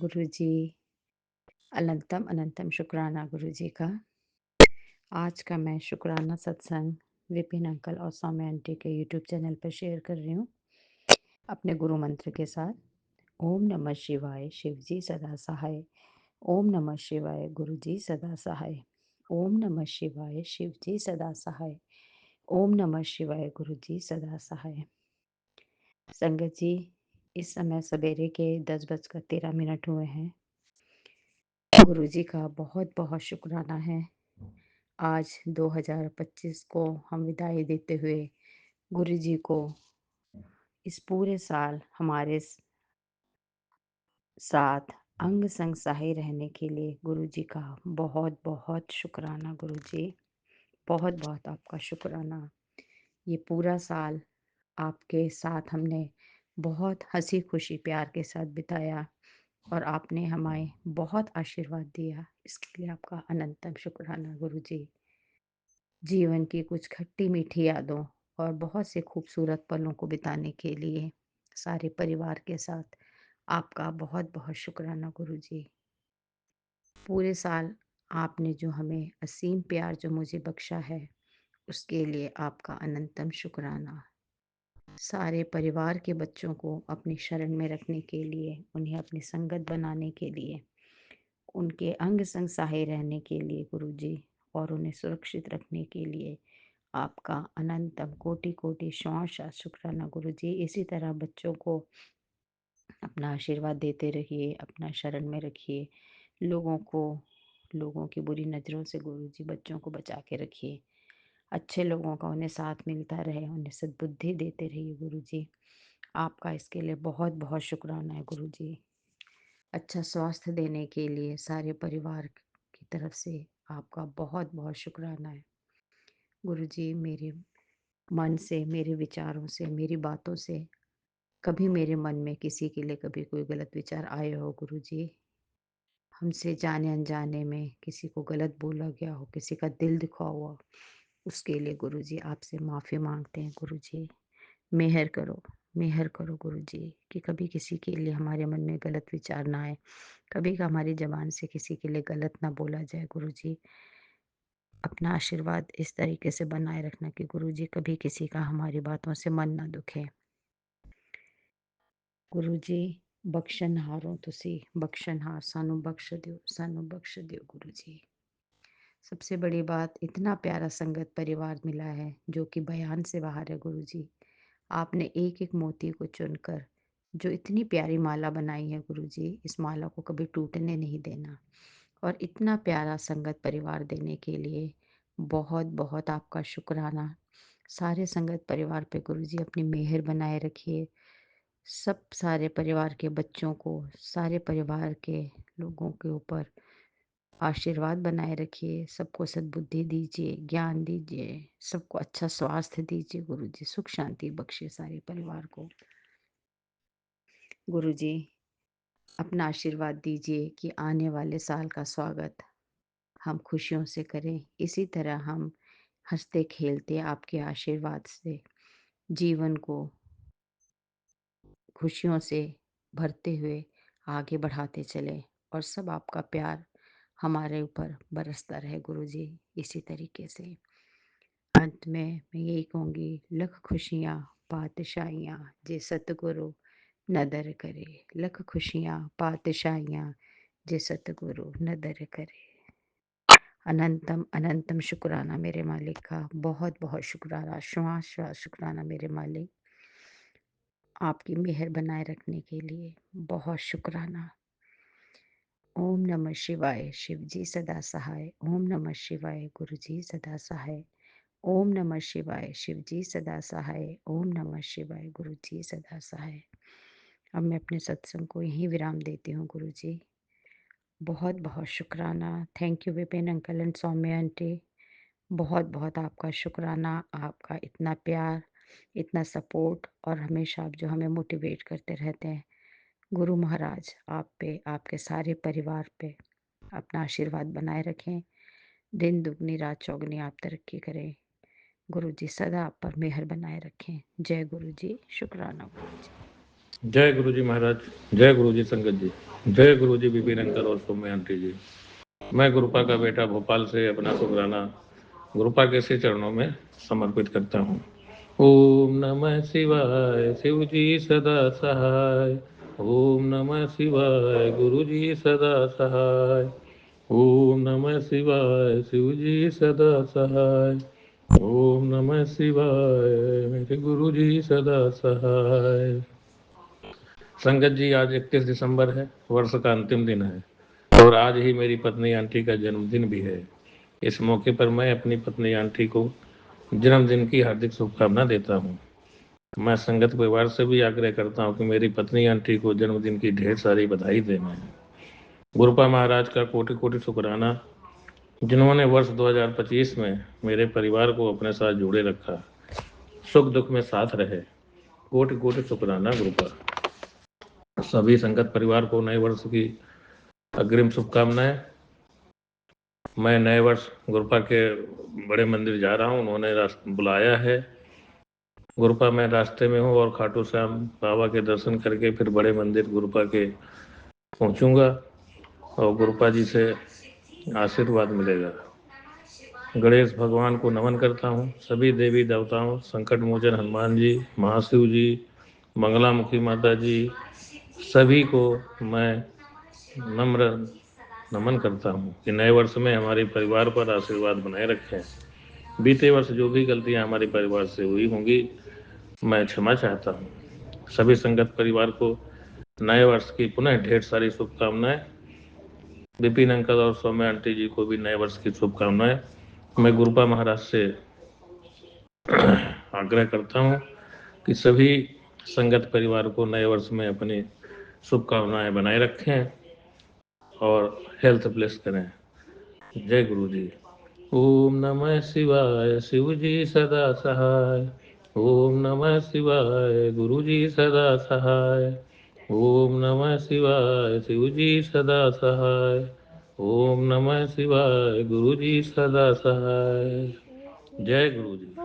गुरुजी, अनंतम अनंतम शुक्राना गुरुजी का। आज का मैं शुक्राना सत्संग विपिन अंकल और सौम्या आंटी के यूट्यूब चैनल पर शेयर कर रही हूँ अपने गुरु मंत्र के साथ। ओम नमः शिवाय, शिवजी सदा सहाय। ओम नमः शिवाय, गुरुजी सदा सहाय। ओम नमः शिवाय, शिवजी सदा सहाय। ओम नमः शिवाय, गुरुजी सदा सहाय। संगत जी, इस समय सवेरे के 10:13 हुए हैं। गुरुजी का बहुत बहुत शुक्राना है। आज 2025 को हम विदाई देते हुए गुरुजी को इस पूरे साल हमारे साथ अंग संग सहाय रहने के लिए गुरुजी का बहुत बहुत शुक्राना। गुरुजी, बहुत बहुत आपका शुक्राना। ये पूरा साल आपके साथ हमने बहुत हंसी खुशी प्यार के साथ बिताया और आपने हमें बहुत आशीर्वाद दिया। इसके लिए आपका अनंतम शुक्राना गुरुजी। जीवन की कुछ खट्टी मीठी यादों और बहुत से खूबसूरत पलों को बिताने के लिए सारे परिवार के साथ आपका बहुत बहुत शुक्राना गुरुजी। पूरे साल आपने जो हमें असीम प्यार जो मुझे बख्शा है, उसके लिए आपका अनंतम शुक्राना। सारे परिवार के बच्चों को अपनी शरण में रखने के लिए, उन्हें अपनी संगत बनाने के लिए, उनके अंग संग सहाय रहने के लिए गुरुजी, और उन्हें सुरक्षित रखने के लिए आपका अनंतम कोटि कोटि शौष शुक्राना गुरुजी। इसी तरह बच्चों को अपना आशीर्वाद देते रहिए, अपना शरण में रखिए। लोगों की बुरी नज़रों से गुरुजी बच्चों को बचा के रखिए। अच्छे लोगों का उन्हें साथ मिलता रहे, उन्हें सद्बुद्धि देते रहिए गुरुजी। आपका इसके लिए बहुत बहुत शुक्राना है गुरुजी। अच्छा स्वास्थ्य देने के लिए सारे परिवार की तरफ से आपका बहुत बहुत शुक्राना है गुरुजी। मेरे मन से, मेरे विचारों से, मेरी बातों से कभी मेरे मन में किसी के लिए कभी कोई गलत विचार आए हो गुरुजी, हमसे जाने अनजाने में किसी को गलत बोला गया हो, किसी का दिल दुखा हुआ, उसके लिए गुरुजी आपसे माफ़ी मांगते हैं गुरुजी। मेहर करो, मेहर करो गुरुजी कि कभी किसी के लिए हमारे मन में गलत विचार ना आए, कभी का हमारी ज़बान से किसी के लिए गलत ना बोला जाए गुरुजी। अपना आशीर्वाद इस तरीके से बनाए रखना कि गुरुजी कभी किसी का हमारी बातों से मन ना दुखे। गुरुजी, बख्शनहारों तुसी बख्शनहार, सानू बख्श दियो, सानू बख्श दियो गुरुजी। सबसे बड़ी बात, इतना प्यारा संगत परिवार मिला है जो कि बयान से बाहर है गुरुजी। आपने एक एक मोती को चुनकर जो इतनी प्यारी माला बनाई है गुरुजी, इस माला को कभी टूटने नहीं देना। और इतना प्यारा संगत परिवार देने के लिए बहुत बहुत आपका शुक्राना। सारे संगत परिवार पे गुरुजी अपनी मेहर बनाए रखिए। सब सारे परिवार के बच्चों को, सारे परिवार के लोगों के ऊपर आशीर्वाद बनाए रखिए। सबको सद्बुद्धि दीजिए, ज्ञान दीजिए, सबको अच्छा स्वास्थ्य दीजिए गुरुजी। सुख शांति बख्शे सारे परिवार को गुरुजी। अपना आशीर्वाद दीजिए कि आने वाले साल का स्वागत हम खुशियों से करें। इसी तरह हम हंसते खेलते आपके आशीर्वाद से जीवन को खुशियों से भरते हुए आगे बढ़ाते चलें और सब आपका प्यार हमारे ऊपर बरसता रहे गुरुजी। इसी तरीके से अंत में मैं यही कहूँगी, लख खुशियाँ पातशाहियाँ जे सतगुरु नदर करे। लख खुशियाँ पातशाहियाँ जे सतगुरु नदर करे। अनंतम अनंतम शुक्राना मेरे मालिक का, बहुत बहुत शुक्राना, श्वास श्वास शुक्राना मेरे मालिक। आपकी मेहर बनाए रखने के लिए बहुत शुक्राना। ओम नमः शिवाय, शिवजी सदा सहाय। ओम नमः शिवाय, गुरुजी सदा सहाय। ओम नमः शिवाय, शिवजी सदा सहाय। ओम नमः शिवाय, गुरुजी सदा सहाय। अब मैं अपने सत्संग को यहीं विराम देती हूँ गुरुजी। बहुत बहुत शुक्राना। Thank you Vipin uncle and Saumya aunty. बहुत बहुत आपका शुक्राना। आपका इतना प्यार, इतना सपोर्ट और हमेशा आप जो हमें मोटिवेट करते रहते हैं। गुरु महाराज आप पे, आपके सारे परिवार पे अपना आशीर्वाद बनाए रखें। दिन दुगनी रात चौगनी आप तरक्की करें। गुरु जी सदा आप पर मेहर बनाए रखें। जय गुरु जी। शुक्राना गुरु जी। जय गुरु जी महाराज। जय गुरु जी संगत जी। जय गुरु जी विपिन अंकल और सौम्य आंटी जी। मैं गुरुपा का बेटा भोपाल से अपना शुक्राना गुरुपा के श्री चरणों में समर्पित करता हूँ। ओम नमः शिवाय, शिव जी सदा सहाय। ओम नमः शिवाय, गुरु जी सदा सहाय। ओम नमः शिवाय, शिव जी सदा सहाय। ओम नमः शिवाय, मेरे गुरु जी सदा सहाय। संगत जी, आज 31 दिसंबर है, वर्ष का अंतिम दिन है और आज ही मेरी पत्नी आंटी का जन्मदिन भी है। इस मौके पर मैं अपनी पत्नी आंटी को जन्मदिन की हार्दिक शुभकामना देता हूँ। मैं संगत परिवार से भी आग्रह करता हूँ कि मेरी पत्नी आंटी को जन्मदिन की ढेर सारी बधाई देना है। गुरुपा महाराज का कोटि कोटि शुक्राना, जिन्होंने वर्ष 2025 में मेरे परिवार को अपने साथ जोड़े रखा, सुख दुख में साथ रहे। कोटि कोटि शुक्राना गुरुपा। सभी संगत परिवार को नए वर्ष की अग्रिम शुभकामनाएं। मैं नए वर्ष गुरुपा के बड़े मंदिर जा रहा हूँ, उन्होंने बुलाया है। गुरुपा मैं रास्ते में हूँ और खाटू श्याम बाबा के दर्शन करके फिर बड़े मंदिर गुरुपा के पहुँचूँगा और गुरुपा जी से आशीर्वाद मिलेगा। गणेश भगवान को नमन करता हूँ। सभी देवी देवताओं, संकट मोचन हनुमान जी, महाशिव जी, मंगलामुखी माता जी, सभी को मैं नम्र नमन करता हूँ कि नए वर्ष में हमारे परिवार पर आशीर्वाद बनाए रखें। बीते वर्ष जो भी गलतियाँ हमारे परिवार से हुई होंगी, मैं क्षमा चाहता हूँ। सभी संगत परिवार को नए वर्ष की पुनः ढेर सारी शुभकामनाएं। विपिन अंकल और सौम्य आंटी जी को भी नए वर्ष की शुभकामनाएं। मैं गुरुपा महाराज से आग्रह करता हूँ कि सभी संगत परिवार को नए वर्ष में अपनी शुभकामनाएं बनाए रखें और हेल्थ ब्लेस करें। जय गुरु जी। ओम नमः शिवाय, शिव जी सदा सहाय। ओम नमः शिवाय, गुरु जी सदा सहाय। ओम नमः शिवाय, शिव जी सदा सहाय। ओम नमः शिवाय, गुरु जी सदा सहाय। जय गुरु जी।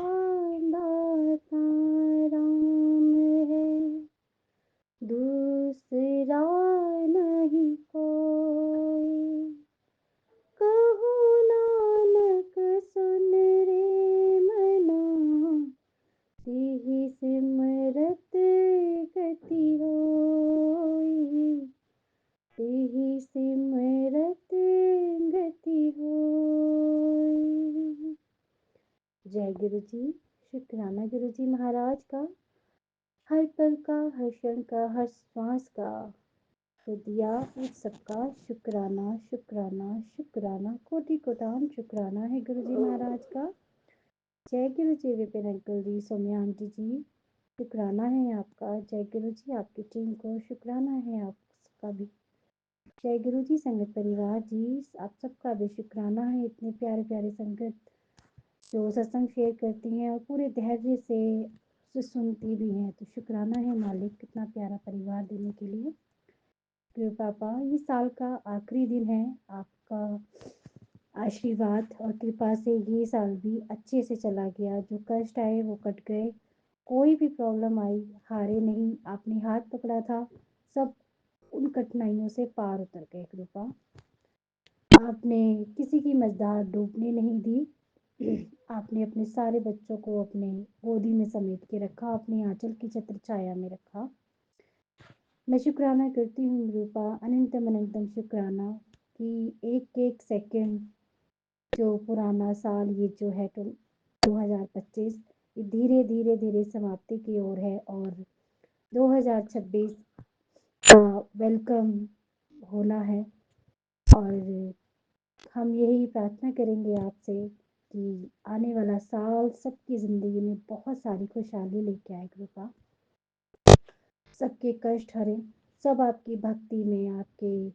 दूसरा नहीं कोई, कहो नानक सुन रे मना, तिहि सिमरत गति होई, तिहि सिमरत गति होई। जय गुरु जी। शुक्राना गुरु जी महाराज का, हर पल का, हर क्षण का, हर श्वास का दिया उस सबका शुक्राना शुक्राना शुक्राना, कोटि कोटान शुक्राना है गुरु जी महाराज का। जय गुरु जी विपिन अंकल जी, सौम्या आंटी जी, शुक्राना है आपका। जय गुरु जी आपकी टीम को शुक्राना है आपका भी। जय गुरु जी संगत परिवार जी, आप सबका भी शुक्राना है। इतने प्यारे प्यारे संगत जो सत्संग शेयर करती हैं और पूरे धैर्य से सुनती भी हैं, तो शुक्राना है मालिक, कितना प्यारा परिवार देने के लिए। पापा, ये साल का आखिरी दिन है, आपका आशीर्वाद और कृपा से ये साल भी अच्छे से चला गया। जो कष्ट आए वो कट गए, कोई भी प्रॉब्लम आई हारे नहीं, आपने हाथ पकड़ा था, सब उन कठिनाइयों से पार उतर गए। कृपा, आपने किसी की मझधार डूबने नहीं दी। आपने अपने सारे बच्चों को अपने गोदी में समेट के रखा, अपनी आंचल की छत्र छाया में रखा। मैं शुक्राना करती हूँ रूपा, अनंतम अनंतम शुक्राना कि एक एक सेकंड, जो पुराना साल ये जो है 2025, ये धीरे धीरे धीरे समाप्ति की ओर है और 2026 का वेलकम होना है। और हम यही प्रार्थना करेंगे आपसे कि आने वाला साल सबकी ज़िंदगी में बहुत सारी खुशहाली लेके आए। कृपा, सबके कष्ट हरे, सब आपकी भक्ति में, आपके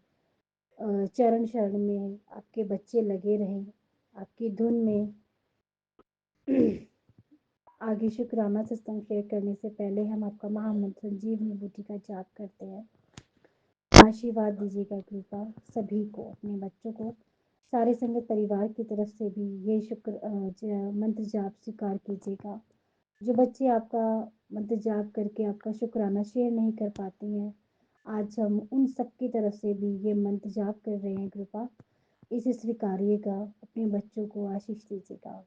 चरण शरण में आपके बच्चे लगे रहें, आपकी धुन में। आगे शुक्राना सत्संग शेयर करने से पहले हम आपका महामंत्र संजीवनी बूटी का जाप करते हैं। आशीर्वाद दीजिएगा कृपा सभी को, अपने बच्चों को, सारे संगत परिवार की तरफ से भी ये मंत्र जाप स्वीकार कीजिएगा। जो बच्चे आपका मंत्र जाप करके आपका शुक्राना शेयर नहीं कर पाती हैं, आज हम उन सब की तरफ से भी ये मंत्र जाप कर रहे हैं। कृपा इसे स्वीकारिएगा, अपने बच्चों को आशीष दीजिएगा।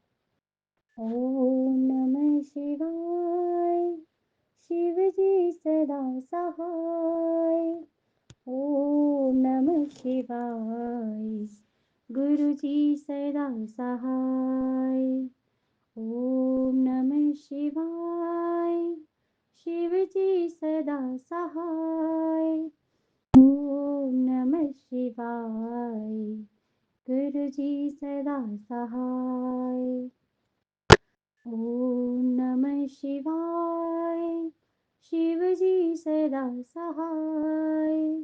ओम नमः शिवाय, शिव जी सदा सहाय। ओम नमः शिवाय, गुरु जी सदा सहाय। ओम नमः शिवाय, शिव जी सदा सहाय। ओम नमः शिवाय, गुरु जी सदा सहाय। ओम नमः शिवाय, शिव जी सदा सहाय।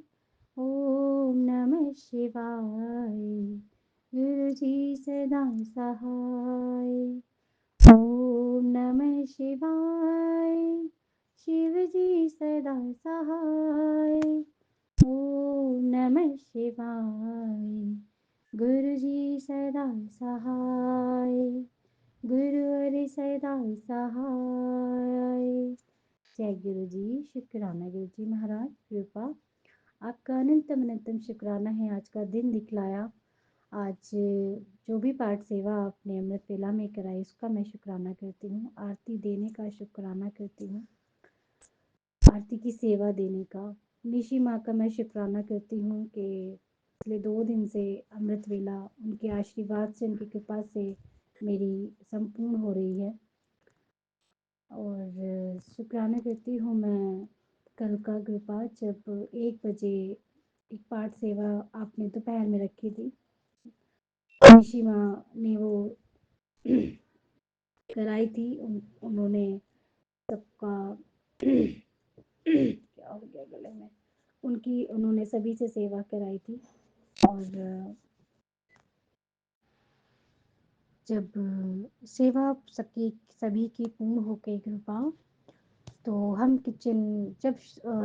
ओम नमः शिवाय, गुरु जी सदा सहाय। ओम नमः शिवाय, शिव जी सदा सहाय। ओम नमः शिवाय, गुरु जी सदा सहाय। गुरु हरि सदा सहाय। जय गुरु जी। शुक्राना गुरु जी महाराज, कृपा आपका अनंतम अनंतम शुक्राना है, आज का दिन दिखलाया। आज जो भी पाठ सेवा आपने अमृत वेला में कराई उसका मैं शुक्राना करती हूँ, आरती देने का शुक्राना करती हूँ, आरती की सेवा देने का। निशी माँ का मैं शुक्राना करती हूँ कि पिछले 2 दिन से अमृत वेला उनके आशीर्वाद से, उनकी कृपा से मेरी संपूर्ण हो रही है। और शुक्राना करती हूँ मैं कल का कृपा, जब 1 बजे एक पाठ सेवा आपने दोपहर में रखी थी, निशी माँ ने वो कराई थी। उन्होंने सबका क्या हो गया गले में, उनकी उन्होंने सभी से सेवा कराई थी। और जब सेवा सबकी सभी की पूर्ण हो गई कृपा, तो हम किचन जब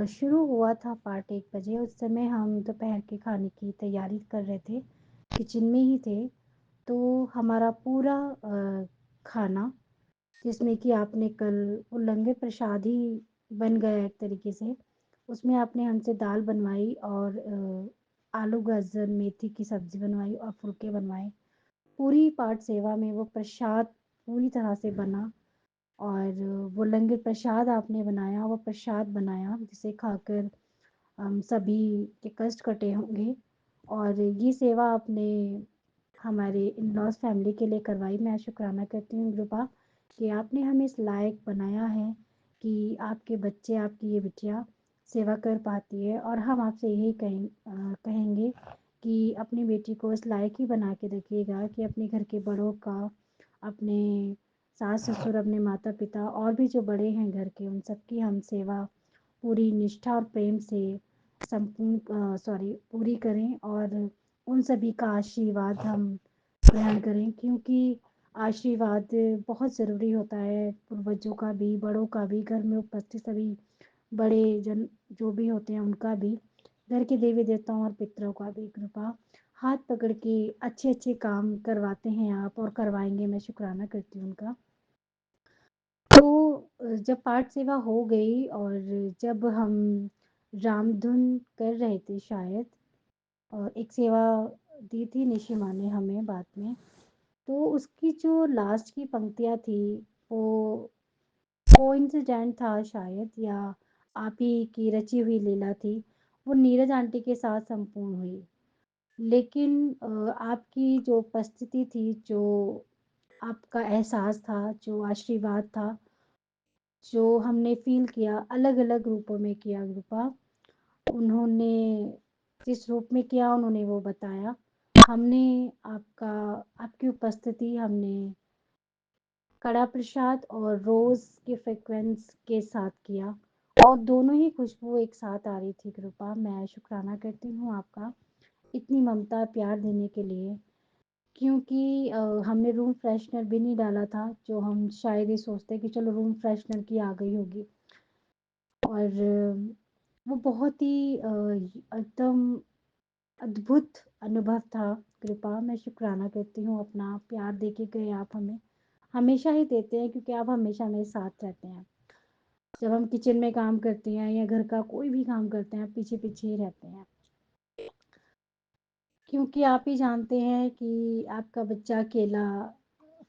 शुरू हुआ था पार्ट 1 बजे, उस समय हम दोपहर के खाने की तैयारी कर रहे थे, किचन में ही थे। तो हमारा पूरा खाना, जिसमें कि आपने कल उल्लंघे प्रसाद ही बन गया एक तरीके से, उसमें आपने हमसे दाल बनवाई और आलू गाजर मेथी की सब्ज़ी बनवाई और फुलके बनवाए। पूरी पाठ सेवा में वो प्रसाद पूरी तरह से बना। और वो लंगर प्रसाद आपने बनाया, वो प्रसाद बनाया जिसे खाकर हम सभी के कष्ट कटे होंगे। और ये सेवा आपने हमारे इन लॉज फैमिली के लिए करवाई। मैं शुक्राना करती हूँ कृपा कि आपने हमें इस लायक बनाया है कि आपके बच्चे, आपकी ये बिटिया सेवा कर पाती है। और हम आपसे यही कहेंगे कि अपनी बेटी को इस लायक ही बना के रखिएगा कि अपने घर के बड़ों का, अपने सास ससुर, अपने माता पिता और भी जो बड़े हैं घर के, उन सबकी हम सेवा पूरी निष्ठा और प्रेम से पूरी करें। और उन सभी का आशीर्वाद हम ग्रहण करें, क्योंकि आशीर्वाद बहुत ज़रूरी होता है, पूर्वजों का भी, बड़ों का भी, घर में उपस्थित सभी बड़े जन जो भी होते हैं उनका भी, घर के देवी देवताओं और पितरों का भी। कृपा हाथ पकड़ के अच्छे अच्छे काम करवाते हैं आप और करवाएंगे, मैं शुक्राना करती हूँ उनका। तो जब पाठ सेवा हो गई और जब हम रामधुन कर रहे थे शायद, और एक सेवा दी थी निशी माँ ने हमें बाद में, तो उसकी जो लास्ट की पंक्तियाँ थी, वो कोइंसिडेंट था शायद, या आप ही की रची हुई लीला थी। वो नीरज आंटी के साथ संपूर्ण हुई। लेकिन आपकी जो उपस्थिति थी, जो आपका एहसास था, जो आशीर्वाद था, जो हमने फ़ील किया, अलग-अलग रूपों में किया कृपा। उन्होंने जिस रूप में किया उन्होंने वो बताया। हमने आपका आपकी उपस्थिति हमने कड़ा प्रसाद और रोज़ के फ्रेग्रेंस के साथ किया, और दोनों ही खुशबू एक साथ आ रही थी कृपा। मैं शुक्राना करती हूँ आपका इतनी ममता प्यार देने के लिए, क्योंकि हमने रूम फ्रेशनर भी नहीं डाला था, जो हम शायद ये सोचते कि चलो रूम फ्रेशनर की आ गई होगी। और वो बहुत ही एकदम अद्भुत अनुभव था कृपा। मैं शुक्राना करती हूँ, अपना प्यार दे के गए आप हमें, हमेशा ही देते हैं क्योंकि आप हमेशा मेरे साथ रहते हैं। जब हम किचन में काम करते हैं या घर का कोई भी काम करते हैं, आप पीछे-पीछे ही रहते हैं। क्योंकि आप ही जानते हैं कि आपका बच्चा अकेला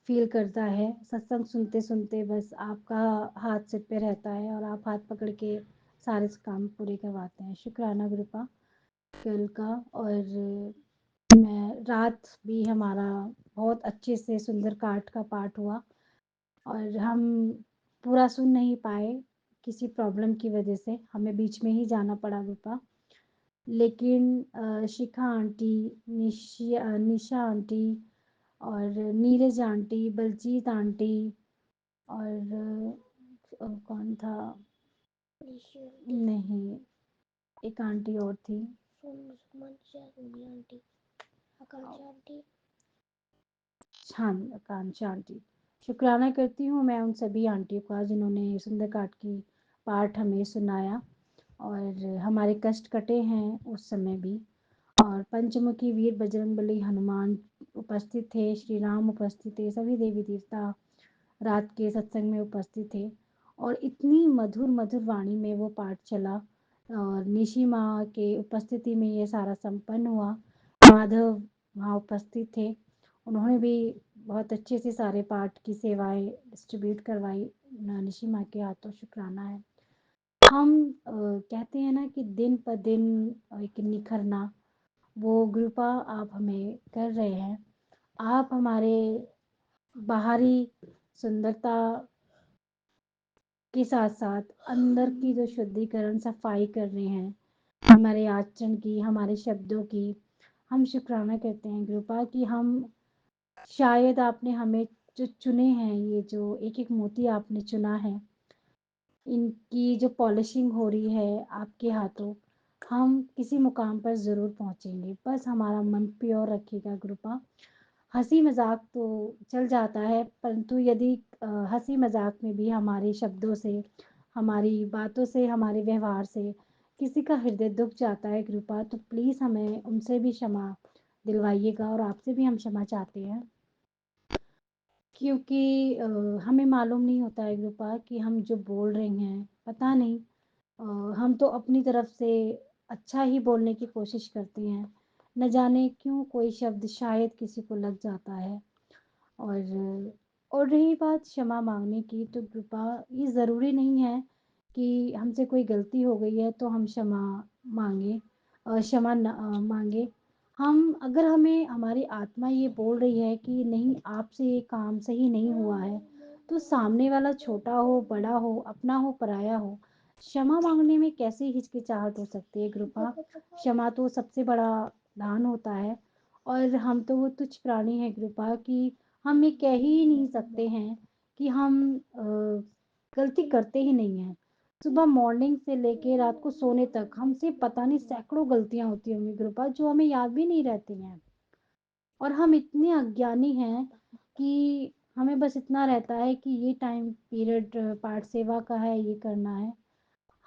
फ़ील करता है, सत्संग सुनते-सुनते बस आपका हाथ सिर पे रहता है और आप हाथ पकड़ के सारे काम पूरे करवाते हैं। शुक्राना गुरुपा कल का। और मैं रात भी हमारा बहुत अच्छे से सुंदरकांड का पाठ हुआ और हम पूरा सुन नहीं पाए किसी प्रॉब्लम की वजह से, हमें बीच में ही जाना पड़ा गुरुपा। लेकिन शिखा आंटी, निशा आंटी और नीरज आंटी, बलजीत आंटी और कौन था? नहीं, एक आंटी और थी। हाँ, आकांक्षा आंटी। शुक्राना करती हूँ मैं उन सभी आंटियों का जिन्होंने सुंदरकांड की पाठ हमें सुनाया और हमारे कष्ट कटे हैं उस समय भी। और पंचमुखी वीर बजरंगबली हनुमान उपस्थित थे, श्री राम उपस्थित थे, सभी देवी देवता रात के सत्संग में उपस्थित थे और इतनी मधुर मधुर वाणी में वो पाठ चला और निशि माँ के उपस्थिति में ये सारा संपन्न हुआ। माधव वहाँ उपस्थित थे, उन्होंने भी बहुत अच्छे से सारे पाठ की सेवाएं डिस्ट्रीब्यूट करवाई। निशि माँ के हाथों शुक्राना है। हम कहते हैं ना कि दिन पर दिन एक निखरना, वो कृपा आप हमें कर रहे हैं। आप हमारे बाहरी सुंदरता के साथ-साथ अंदर की जो शुद्धिकरण सफाई कर रहे हैं, हमारे आचरण की, हमारे शब्दों की, हम शुक्राना करते हैं कृपा कि हम शायद आपने हमें जो चुने हैं, ये जो एक-एक मोती आपने चुना है, इनकी जो पॉलिशिंग हो रही है आपके हाथों, हम किसी मुकाम पर ज़रूर पहुँचेंगे। बस हमारा मन प्योर रखिएगा कृपा। हँसी मज़ाक तो चल जाता है, परंतु यदि हँसी मज़ाक में भी हमारे शब्दों से, हमारी बातों से, हमारे व्यवहार से किसी का हृदय दुःख जाता है कृपा, तो प्लीज़ हमें उनसे भी क्षमा दिलवाइएगा और आपसे भी हम क्षमा चाहते हैं। क्योंकि हमें मालूम नहीं होता है कृपा कि हम जो बोल रहे हैं, पता नहीं हम तो अपनी तरफ से अच्छा ही बोलने की कोशिश करते हैं। न जाने क्यों कोई शब्द शायद किसी को लग जाता है। और रही बात क्षमा माँगने की, तो कृपा ये ज़रूरी नहीं है कि हमसे कोई गलती हो गई है तो हम क्षमा माँगे, क्षमा माँगे। हम अगर हमें हमारी आत्मा ये बोल रही है कि नहीं आपसे ये काम सही नहीं हुआ है, तो सामने वाला छोटा हो, बड़ा हो, अपना हो, पराया हो, क्षमा माँगने में कैसे हिचकिचाहट हो सकती है कृपा? क्षमा तो सबसे बड़ा दान होता है और हम तो वो तुच्छ प्राणी हैं कृपा कि हम ये कह ही नहीं सकते हैं कि हम गलती करते ही नहीं हैं। सुबह मॉर्निंग से लेके रात को सोने तक हमसे पता नहीं सैकड़ों गलतियाँ होती होंगी कृपा जो हमें याद भी नहीं रहती हैं। और हम इतने अज्ञानी हैं कि हमें बस इतना रहता है कि ये टाइम पीरियड पाठ सेवा का है, ये करना है।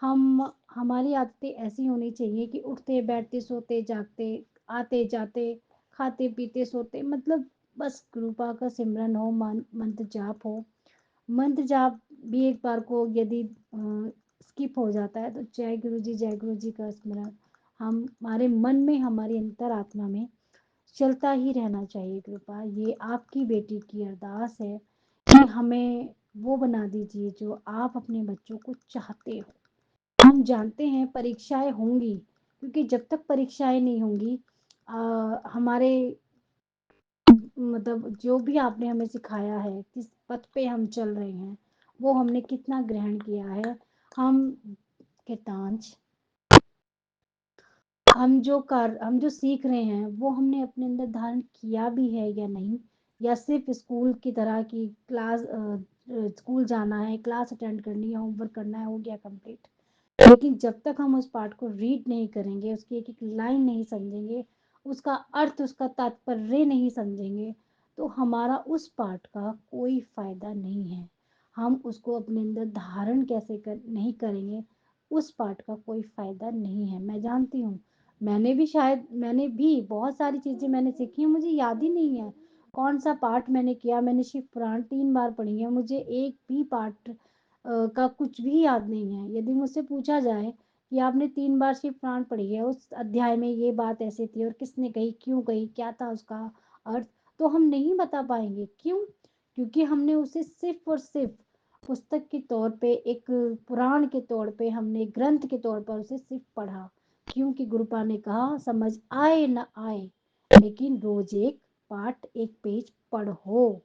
हम हमारी आदतें ऐसी होनी चाहिए कि उठते, बैठते, सोते, जागते, आते, जाते, खाते, पीते, सोते मतलब बस कृपा का सिमरन हो, मंत्र जाप हो। मंत्र जाप भी एक बार को यदि स्किप हो जाता है तो जय गुरु जी का स्मरण हमारे मन में, हमारी अंतरात्मा में चलता ही रहना चाहिए कृपा। ये आपकी बेटी की अरदास है कि हमें वो बना दीजिए जो आप अपने बच्चों को चाहते हो। हम जानते हैं परीक्षाएँ होंगी, क्योंकि जब तक परीक्षाएँ नहीं होंगी हमारे मतलब जो भी आपने हमें सिखाया है, किस पथ पे हम चल रहे हैं, वो हमने कितना ग्रहण किया है। हम कितांश हम जो सीख रहे हैं, वो हमने अपने अंदर धारण किया भी है या नहीं? या सिर्फ़ स्कूल की तरह की स्कूल जाना है, क्लास अटेंड करनी है, होमवर्क करना है, हो गया कंप्लीट। लेकिन जब तक हम उस पाठ को रीड नहीं करेंगे, उसकी एक-एक लाइन नहीं समझेंगे, उसका अर्थ, उसका तात्पर्य नहीं समझेंगे, तो हमारा उस पाठ का कोई फ़ायदा नहीं है। हम उसको अपने अंदर धारण कैसे कर नहीं करेंगे, उस पाठ का कोई फ़ायदा नहीं है। मैं जानती हूँ, मैंने भी बहुत सारी चीज़ें मैंने सीखी हैं, मुझे याद ही नहीं है। कौन-सा पाठ मैंने किया, मैंने शिव पुराण 3 बार पढ़ी है, मुझे एक भी पाठ का कुछ भी याद नहीं है। यदि मुझसे पूछा जाए कि आपने 3 बार शिव पुराण पढ़ी है, उस अध्याय में ये बात ऐसी थी और किसने कही, क्यों कही, क्या था उसका अर्थ, तो हम नहीं बता पाएँगे। क्यों? क्योंकि हमने उसे सिर्फ़ और सिर्फ़ पुस्तक के तौर पे, एक पुराण के तौर पे, हमने ग्रंथ के तौर पर उसे सिर्फ़ पढ़ा। क्योंकि गुरुपा ने कहा समझ आए ना आए, लेकिन रोज़ एक पाठ, एक पेज पढ़ो,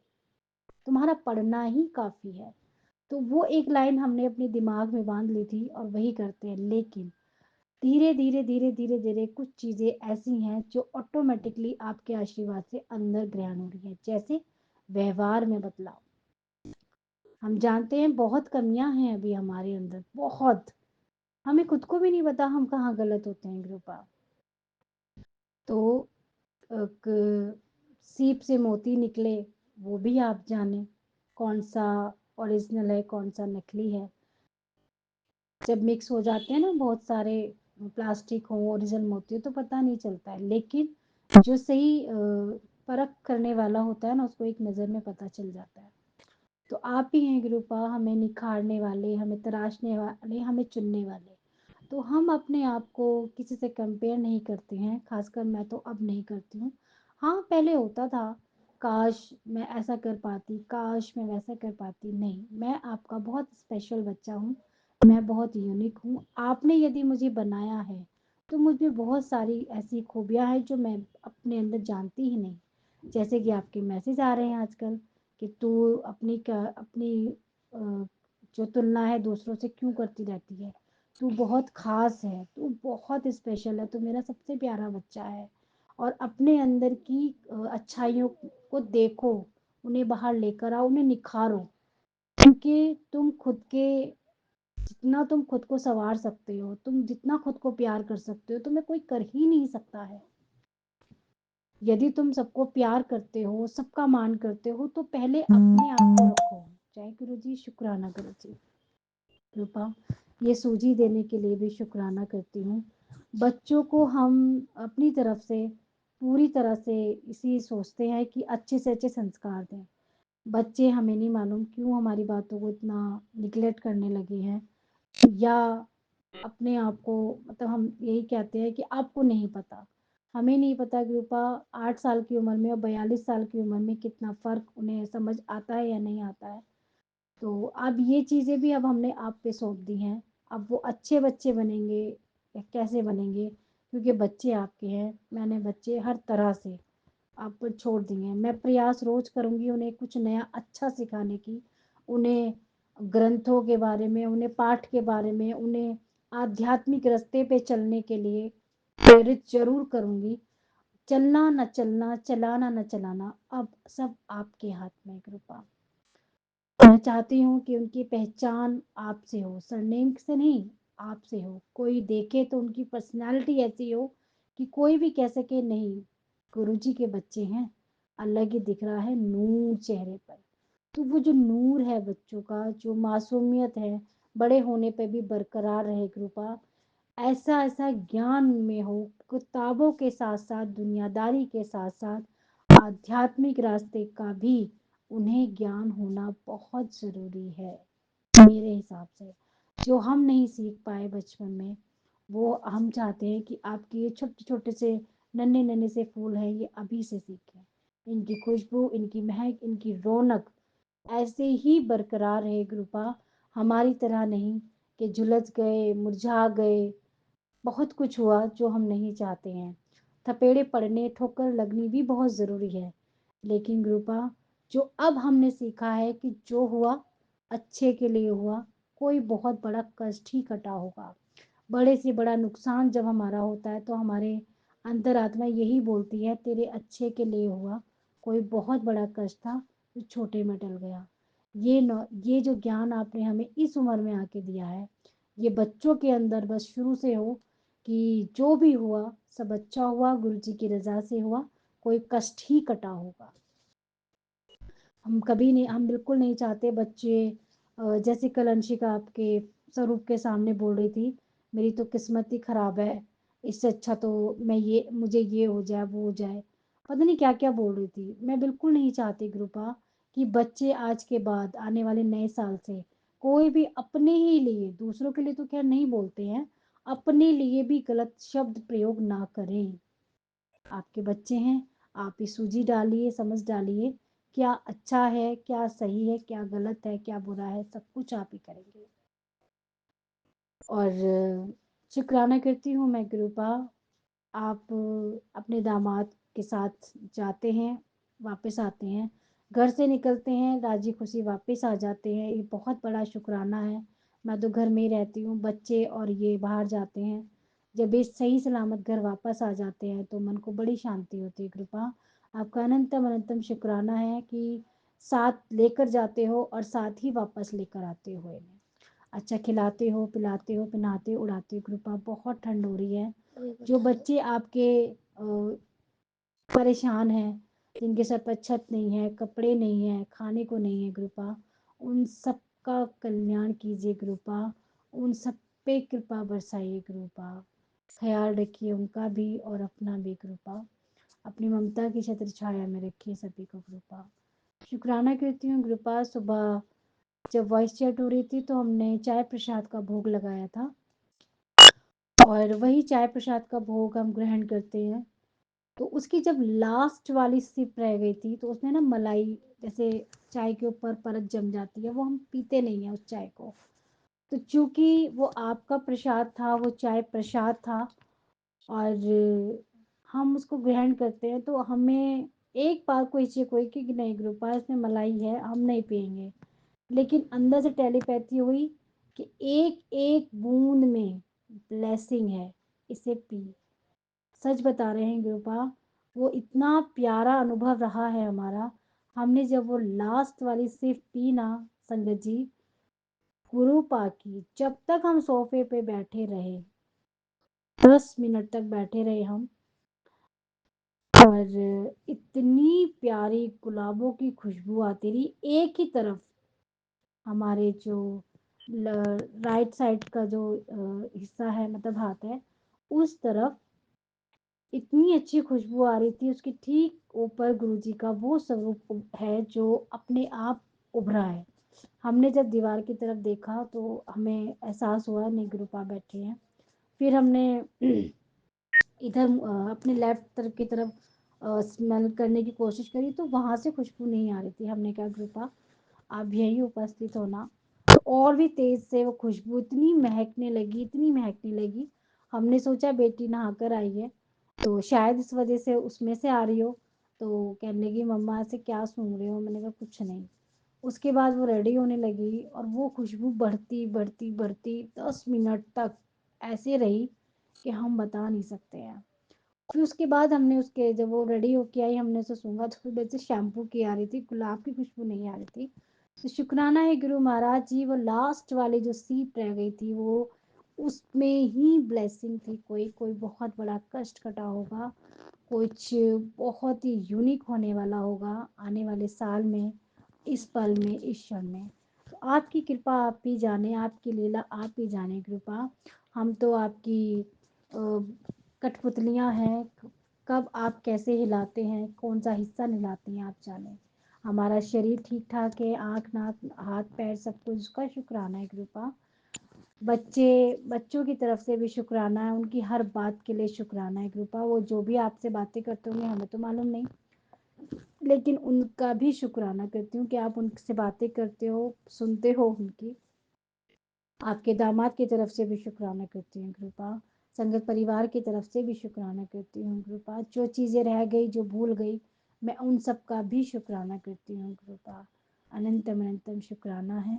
तुम्हारा पढ़ना ही काफ़ी है। तो वो एक लाइन हमने अपने दिमाग में बाँध ली थी और वही करते हैं। लेकिन धीरे-धीरे, धीरे-धीरे, धीरे कुछ चीज़ें ऐसी हैं जो ऑटोमैटिकली आपके आशीर्वाद से अंदर ग्रहण हो रही है। जैसे व्यवहार में बदलाव। हम जानते हैं बहुत कमियाँ हैं अभी हमारे अंदर, बहुत। हमें खुद को भी नहीं पता हम कहाँ गलत होते हैं कृपा। तो क सीप से मोती निकले, वो भी आप जानें, कौन-सा ओरिजिनल है, कौन-सा नकली है। जब मिक्स हो जाते हैं ना बहुत सारे प्लास्टिक हो, ओरिजिनल मोती हो, तो पता नहीं चलता है। लेकिन जो सही परख करने वाला होता है ना, उसको एक नज़र में पता चल जाता है। तो आप ही हैं कृपा, हमें निखारने वाले, हमें तराशने वाले, हमें चुनने वाले। तो हम अपने आप को किसी से कंपेयर नहीं करते हैं, खासकर मैं तो अब नहीं करती हूँ। हाँ, पहले होता था, काश मैं ऐसा कर पाती, काश मैं वैसा कर पाती। नहीं, मैं आपका बहुत स्पेशल बच्चा हूँ, मैं बहुत यूनिक हूँ। आपने यदि मुझे बनाया है, तो मुझ में बहुत सारी ऐसी खूबियाँ हैं जो मैं अपने अंदर जानती ही नहीं। जैसे कि आपके मैसेज आ रहे हैं आजकल कि तू अपनी अ, जो तुलना है दूसरों से क्यों करती रहती है। तू बहुत ख़ास है, तू बहुत स्पेशल है, तू मेरा सबसे प्यारा बच्चा है। और अपने अंदर की अच्छाइयों को देखो, उन्हें बाहर लेकर आओ, उन्हें निखारो। क्योंकि जितना तुम खुद को सँवार सकते हो, तुम जितना खुद को प्यार कर सकते हो, तुम्हें कोई कर ही नहीं सकता है। यदि तुम सबको प्यार करते हो, सबका मान करते हो, तो पहले अपने आप को रखो। जय गुरु जी, शुक्राना गुरु जी। कृपा, ये सूझी देने के लिए भी शुक्राना करती हूँ। बच्चों को हम अपनी तरफ से पूरी तरह से इसी सोचते हैं कि अच्छे से अच्छे संस्कार दें। बच्चे हमें नहीं मालूम क्यों हमारी बातों को इतना निग्लेक्ट करने लगे हैं, या अपने आप को, मतलब हम यही कहते हैं कि आपको नहीं पता। हमें नहीं पता कि रूपा 8 साल की उम्र में और 42 साल की उम्र में कितना फ़र्क उन्हें समझ आता है या नहीं आता है। तो अब ये चीज़ें भी अब हमने आप पे सौंप दी हैं। अब वो अच्छे बच्चे बनेंगे या कैसे बनेंगे, क्योंकि बच्चे आपके हैं, मैंने बच्चे हर तरह से आप पर छोड़ दिए हैं। मैं प्रयास रोज़ करूँगी उन्हें कुछ नया अच्छा सिखाने की, उन्हें ग्रंथों के बारे में, उन्हें पाठ के बारे में, उन्हें आध्यात्मिक रास्ते पे चलने के लिए प्रेरित ज़रूर करूँगी। चलना न चलना, चलाना न चलाना, अब सब आपके हाथ में है कृपा। मैं चाहती हूँ कि उनकी पहचान आपसे हो, सरनेम से नहीं, आपसे हो। कोई देखे तो उनकी पर्सनैलिटी ऐसी हो कि कोई भी कह सके नहीं, गुरुजी के बच्चे हैं, अलग ही दिख रहा है नूर चेहरे पर। तो वो जो नूर है बच्चों का, जो मासूमियत है, बड़े होने पे भी बरकरार रहे कृपा। ऐसा-ऐसा ज्ञान में हो, किताबों के साथ-साथ, दुनियादारी के साथ-साथ आध्यात्मिक रास्ते का भी उन्हें ज्ञान होना बहुत ज़रूरी है, मेरे हिसाब से। जो हम नहीं सीख पाए बचपन में, वो हम चाहते हैं कि आपके ये छोटे-छोटे से, नन्हे-नन्हे से फूल हैं, ये अभी से सीखें। इनकी खुशबू, इनकी महक, इनकी रौनक ऐसे ही बरकरार रहे कृपा, हमारी तरह नहीं कि झुलस गए, मुरझा गए। बहुत कुछ हुआ जो हम नहीं चाहते हैं। थपेड़े पड़ने, ठोकर लगनी भी बहुत ज़रूरी है। लेकिन कृपा, जो अब हमने सीखा है कि जो हुआ अच्छे के लिए हुआ, कोई बहुत बड़ा कष्ट ही कटा होगा। बड़े से बड़ा नुकसान जब हमारा होता है तो हमारे अंतरात्मा यही बोलती है तेरे अच्छे के लिए हुआ, कोई बहुत बड़ा कष्ट था जो छोटे में टल गया। ये जो ज्ञान आपने हमें इस उम्र में आके दिया है, ये बच्चों के अंदर बस शुरू से हो कि जो भी हुआ सब अच्छा हुआ, गुरु जी की रज़ा से हुआ, कोई कष्ट ही कटा होगा। हम बिल्कुल नहीं चाहते बच्चे जैसे कल अंशिका आपके स्वरूप के सामने बोल रही थी, मेरी तो किस्मत ही ख़राब है, इससे अच्छा तो मुझे ये हो जाए, वो हो जाए। पता नहीं क्या-क्या बोल रही थी। मैं बिल्कुल नहीं चाहती गुरुपा कि बच्चे आज के बाद आने वाले नए साल से कोई भी अपने ही लिए, दूसरों के लिए तो ख़ैर नहीं बोलते हैं, अपने लिए भी गलत शब्द प्रयोग ना करें। आपके बच्चे हैं, आप ही सूझी डालिए, समझ डालिए, क्या अच्छा है, क्या सही है, क्या गलत है, क्या बुरा है, सब कुछ आप ही करेंगे। और शुक्राना करती हूँ मैं कृपा, आप अपने दामाद के साथ जाते हैं, वापस आते हैं, घर से निकलते हैं, राज़ी खुशी वापस आ जाते हैं, ये बहुत बड़ा शुक्राना है। मैं तो घर में ही रहती हूँ, बच्चे और ये बाहर जाते हैं। जब ये सही सलामत घर वापस आ जाते हैं तो मन को बड़ी शांति होती है कृपा। आपका अनंतम अनंतम शुक्राना है कि साथ लेकर जाते हो और साथ ही वापस लेकर आते हो इन्हें। अच्छा खिलाते हो, पिलाते हो, पहनाते हो, उड़ाते हो कृपा। बहुत ठंड हो रही है। जो बच्चे आपके परेशान हैं, जिनके सर पर छत नहीं है, कपड़े नहीं है, खाने को नहीं है कृपा, उन सब का कल्याण कीजिए कृपा, उन सब पे कृपा बरसाइए कृपा। ख्याल रखिए उनका भी और अपना भी कृपा। अपनी ममता की छत्र छाया में रखिए सभी को कृपा। शुक्राना करती हूँ कृपा, सुबह जब वॉइस चैट हो रही थी तो हमने चाय प्रसाद का भोग लगाया था और वही चाय प्रसाद का भोग हम ग्रहण करते हैं। तो उसकी जब लास्ट वाली सिप रह गई थी तो उसमें ना मलाई, जैसे चाय के ऊपर परत जम जाती है, वो हम पीते नहीं हैं उस चाय को। तो चूंकि वो आपका प्रसाद था, वो चाय प्रसाद था और हम उसको ग्रहण करते हैं, तो हमें एक बार को इच्छा कोई कि नहीं ग्रुपा इसमें मलाई है, हम नहीं पियेंगे। लेकिन अंदर से टेलीपैथी हुई कि एक एक बूंद में ब्लेसिंग है, इसे पी। सच बता रहे हैं गुरुपा, वो इतना प्यारा अनुभव रहा है हमारा। हमने जब वो लास्ट वाली सिर्फ पी ना संगत जी, गुरुपा की जब तक हम सोफे पे बैठे रहे, 10 मिनट तक बैठे रहे हम, और इतनी प्यारी गुलाबों की खुशबू आती रही एक ही तरफ। हमारे जो राइट साइड का जो हिस्सा है, मतलब हाथ है, उस तरफ इतनी अच्छी खुशबू आ रही थी। उसके ठीक ऊपर गुरुजी का वो स्वरूप है जो अपने आप उभरा है। हमने जब दीवार की तरफ देखा तो हमें एहसास हुआ नहीं गुरुपा बैठे हैं। फिर हमने इधर अपने लेफ्ट तरफ की तरफ स्मेल करने की कोशिश करी तो वहां से खुशबू नहीं आ रही थी। हमने कहा कृपा आप यही उपस्थित होना, तो और भी तेज से वो खुशबू इतनी महकने लगी, इतनी महकने लगी। हमने सोचा बेटी नहा कर आई है तो शायद इस वजह से उसमें से आ रही हो। तो कहने लगी मम्मा से क्या सूंघ रहे हो, मैंने कहा कुछ नहीं। उसके बाद वो रेडी होने लगी और वो खुशबू बढ़ती बढ़ती बढ़ती 10 मिनट तक ऐसे रही कि हम बता नहीं सकते हैं। फिर उसके बाद हमने उसके जब वो रेडी होके आई हमने उसे सूंघा तो फिर वैसे शैम्पू की आ रही थी, गुलाब की खुशबू नहीं आ रही थी। तो शुक्राना है गुरु महाराज जी, वो लास्ट वाली जो सीप रह गई थी वो उसमें ही ब्लेसिंग थी। कोई कोई बहुत बड़ा कष्ट कटा होगा, कुछ बहुत ही यूनिक होने वाला होगा आने वाले साल में, इस पल में, इस क्षण में। तो आपकी कृपा आप ही जाने, आपकी लीला आप ही जाने कृपा। हम तो आपकी कठपुतलियाँ हैं, कब आप कैसे हिलाते हैं, कौन सा हिस्सा हिलाते हैं आप जाने। हमारा शरीर ठीक ठाक है, आँख नाक हाथ पैर सब कुछ, उसका शुक्राना है कृपा। बच्चे, बच्चों की तरफ से भी शुक्राना है, उनकी हर बात के लिए शुक्राना है कृपा। वो जो भी आपसे बातें करते होंगे हमें तो मालूम नहीं, लेकिन उनका भी शुक्राना करती हूँ कि आप उनसे बातें करते हो, सुनते हो उनकी। आपके दामाद की तरफ से भी शुक्राना करती हूँ कृपा। संगत परिवार की तरफ से भी शुक्राना करती हूँ कृपा। जो चीज़ें रह गई, जो भूल गई, मैं उन सब का भी शुक्राना करती हूँ कृपा। अनंतम अनंतम शुक्राना है